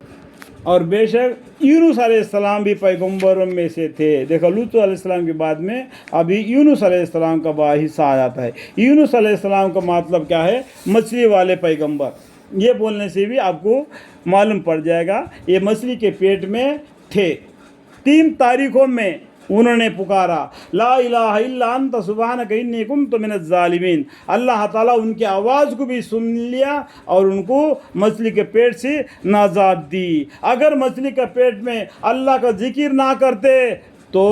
اور بے شک یونس علیہ السلام بھی پیغمبروں میں سے تھے. دیکھو لوط علیہ السلام کے بعد میں ابھی یونس علیہ السلام کا حصہ آ جاتا ہے. یونس علیہ السلام کا مطلب کیا ہے؟ مچھلی والے پیغمبر. یہ بولنے سے بھی آپ کو معلوم پڑ جائے گا یہ مچھلی کے پیٹ میں تھے. 3 تاریخوں میں انہوں نے پکارا لا الہ الا انت سبحانک انی کنت من الظالمین. اللہ تعالیٰ ان کی آواز کو بھی سن لیا اور ان کو مچھلی کے پیٹ سے نجات دی. اگر مچھلی کے پیٹ میں اللہ کا ذکر نہ کرتے تو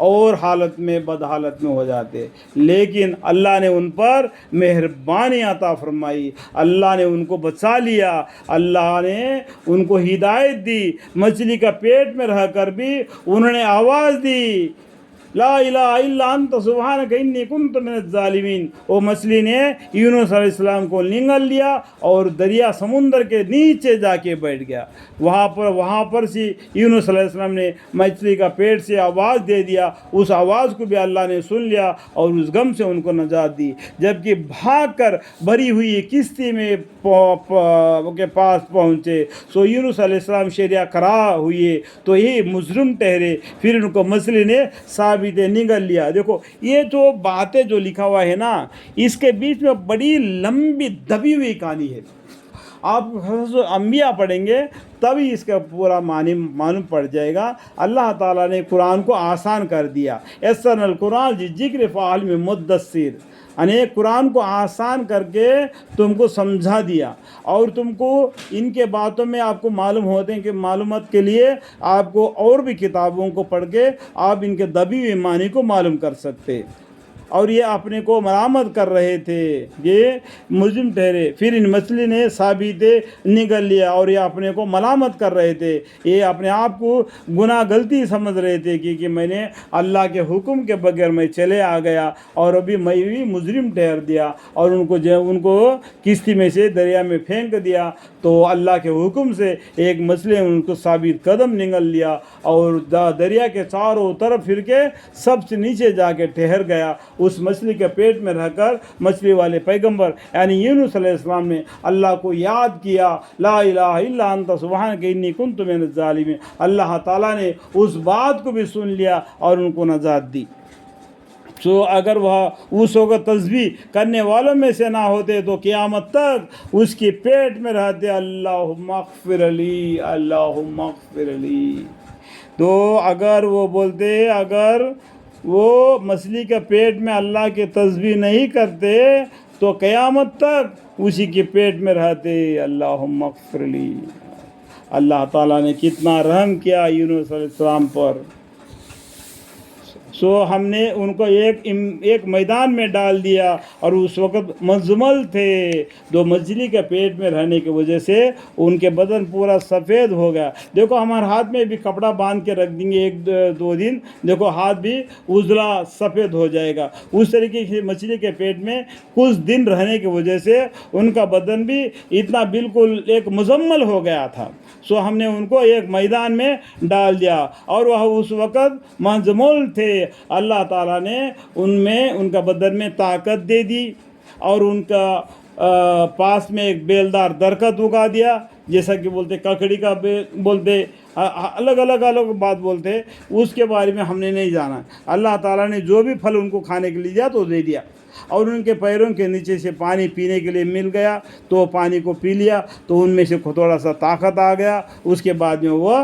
اور حالت میں بد حالت میں ہو جاتے، لیکن اللہ نے ان پر مہربانی عطا فرمائی، اللہ نے ان کو بچا لیا، اللہ نے ان کو ہدایت دی. مچھلی کا پیٹ میں رہ کر بھی انہوں نے آواز دی لا الہ الا انت سبحانک انی کنت من الظالمین. وہ مچھلی نے یونس علیہ السلام کو نگل لیا اور دریا سمندر کے نیچے جا کے بیٹھ گیا. وہاں پر سے یونس علیہ السلام نے مچھلی کا پیٹ سے آواز دے دیا. اس آواز کو بھی اللہ نے سن لیا اور اس غم سے ان کو نجات دی. جبکہ بھاگ کر بھری ہوئی کشتی میں کے پاس پہنچے سو یونس علیہ السلام شریعہ کرا ہوئے تو یہ مجرم ٹھہرے. پھر ان کو مچھلی نے نگل لیا. دیکھو یہ جو باتیں جو لکھا ہوا ہے نا، اس کے بیچ میں بڑی لمبی دبی ہوئی کہانی ہے. آپ انبیاء پڑھیں گے تبھی اس کا پورا معنی معلوم پڑ جائے گا. اللہ تعالیٰ نے قرآن کو آسان کر دیا. یسرنا القرآن ذکر فعال میں مدثر، یعنی قرآن کو آسان کر کے تم کو سمجھا دیا اور تم کو ان کے باتوں میں آپ کو معلوم ہوتے ہیں کہ معلومات کے لیے آپ کو اور بھی کتابوں کو پڑھ کے آپ ان کے دبی ہوئے معنی کو معلوم کر سکتے. اور یہ اپنے کو مرامت کر رہے تھے، یہ مجرم ٹھہرے. پھر ان مچھلی نے ثابت نگل لیا اور یہ اپنے کو ملامت کر رہے تھے، یہ اپنے آپ کو گناہ غلطی سمجھ رہے تھے کہ میں نے اللہ کے حکم کے بغیر میں چلے آ گیا اور ابھی میں بھی مجرم ٹھہر دیا اور ان کو کشتی میں سے دریا میں پھینک دیا. تو اللہ کے حکم سے ایک مچھلی نے ان کو ثابت قدم نگل لیا اور دریا کے چاروں طرف پھر کے سب سے نیچے جا کے ٹھہر گیا. اس مچھلی کے پیٹ میں رہ کر مچھلی والے پیغمبر یعنی یونس علیہ السلام نے اللہ کو یاد کیا لا الہ الا انت سبحانک انی کنت من الظالمین. اللہ تعالیٰ نے اس بات کو بھی سن لیا اور ان کو نجات دی. تو اگر وہ اس وقت تسبیح کرنے والوں میں سے نہ ہوتے تو قیامت تک اس کے پیٹ میں رہتے اللہم اغفر لی اللہم اغفر لی. تو اگر وہ بولتے، اگر وہ مچھلی کے پیٹ میں اللہ کی تسبیح نہیں کرتے تو قیامت تک اسی کے پیٹ میں رہتے اللہم اغفر لی. اللہ تعالیٰ نے کتنا رحم کیا یونس علیہ السلام پر. سو ہم نے ان کو ایک میدان میں ڈال دیا اور اس وقت مزمل تھے. دو مچھلی کے پیٹ میں رہنے کی وجہ سے ان کے بدن پورا سفید ہو گیا. دیکھو ہمارے ہاتھ میں بھی کپڑا باندھ کے رکھ دیں گے 1-2 دن، دیکھو ہاتھ بھی اجلا سفید ہو جائے گا. اس طریقے سے مچھلی کے پیٹ میں کچھ دن رہنے کی وجہ سے ان کا بدن بھی اتنا بالکل ایک مزمل ہو گیا تھا. سو ہم نے ان کو ایک میدان میں ڈال دیا اور وہ اس وقت منجمول تھے. اللہ تعالیٰ نے ان کا بدن میں طاقت دے دی اور ان کا پاس میں ایک بیلدار درخت اگا دیا، جیسا کہ بولتے ککڑی کا بولتے، الگ بات بولتے، اس کے بارے میں ہم نے نہیں جانا. اللہ تعالیٰ نے جو بھی پھل ان کو کھانے کے لیے دیا تو دے دیا اور ان کے پیروں کے نیچے سے پانی پینے کے لیے مل گیا تو پانی کو پی لیا تو ان میں سے تھوڑا سا طاقت آ گیا. اس کے بعد میں وہ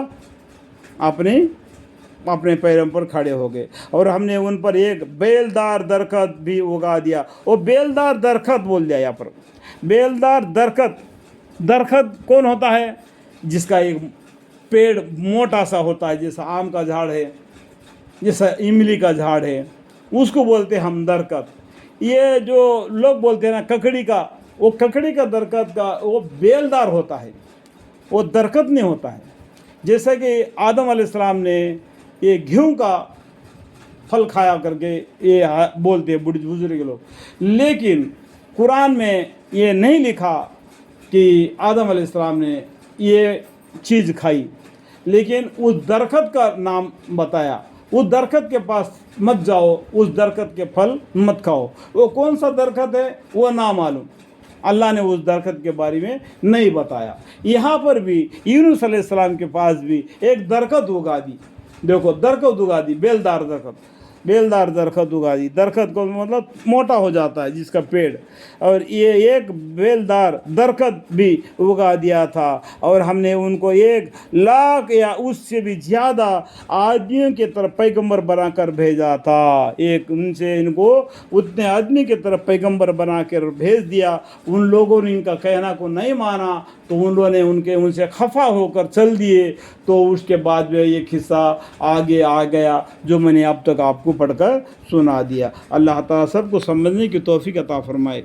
اپنے پیروں پر کھڑے ہو گئے اور ہم نے ان پر ایک بیلدار درخت بھی اگا دیا. وہ بیلدار درخت بول دیا. یہاں پر بیلدار درخت کون ہوتا ہے؟ جس کا ایک پیڑ موٹا سا ہوتا ہے، جیسا آم کا جھاڑ ہے، جیسا املی کا جھاڑ ہے، اس کو بولتے ہم درخت. یہ جو لوگ بولتے ہیں نا ککڑی کا، وہ ککڑی کا درخت کا وہ بیلدار ہوتا ہے، وہ درخت نہیں ہوتا ہے. جیسا کہ آدم علیہ السلام نے یہ گیہوں کا پھل کھایا کر کے یہ بولتے ہیں بزرگ لوگ، لیکن قرآن میں یہ نہیں لکھا کہ آدم علیہ السلام نے یہ چیز کھائی، لیکن اس درخت کا نام بتایا. اس درخت کے پاس مت جاؤ، اس درخت کے پھل مت کھاؤ. وہ کون سا درخت ہے وہ نامعلوم. اللہ نے اس درخت کے بارے میں نہیں بتایا. یہاں پر بھی یونس علیہ السلام کے پاس بھی ایک درخت اگا دی. دیکھو درخت اگا دی, بیلدار درخت اگا دی. درخت کو مطلب موٹا ہو جاتا ہے جس کا پیڑ, اور یہ ایک بیلدار درخت بھی اگا دیا تھا. اور ہم نے ان کو 1,00,000 یا اس سے بھی زیادہ آدمیوں کی طرف پیغمبر بنا کر بھیجا تھا. ان کو اتنے آدمی کی طرف پیغمبر بنا کر بھیج دیا. ان لوگوں نے ان کا کہنا کو نہیں مانا تو ان لوگوں نے ان سے خفا ہو کر چل دیے. تو اس کے بعد میں یہ قصہ آگے آ گیا جو میں نے اب تک آپ کو پڑھ کر سنا دیا. اللہ تعالیٰ سب کو سمجھنے کی توفیق عطا فرمائے.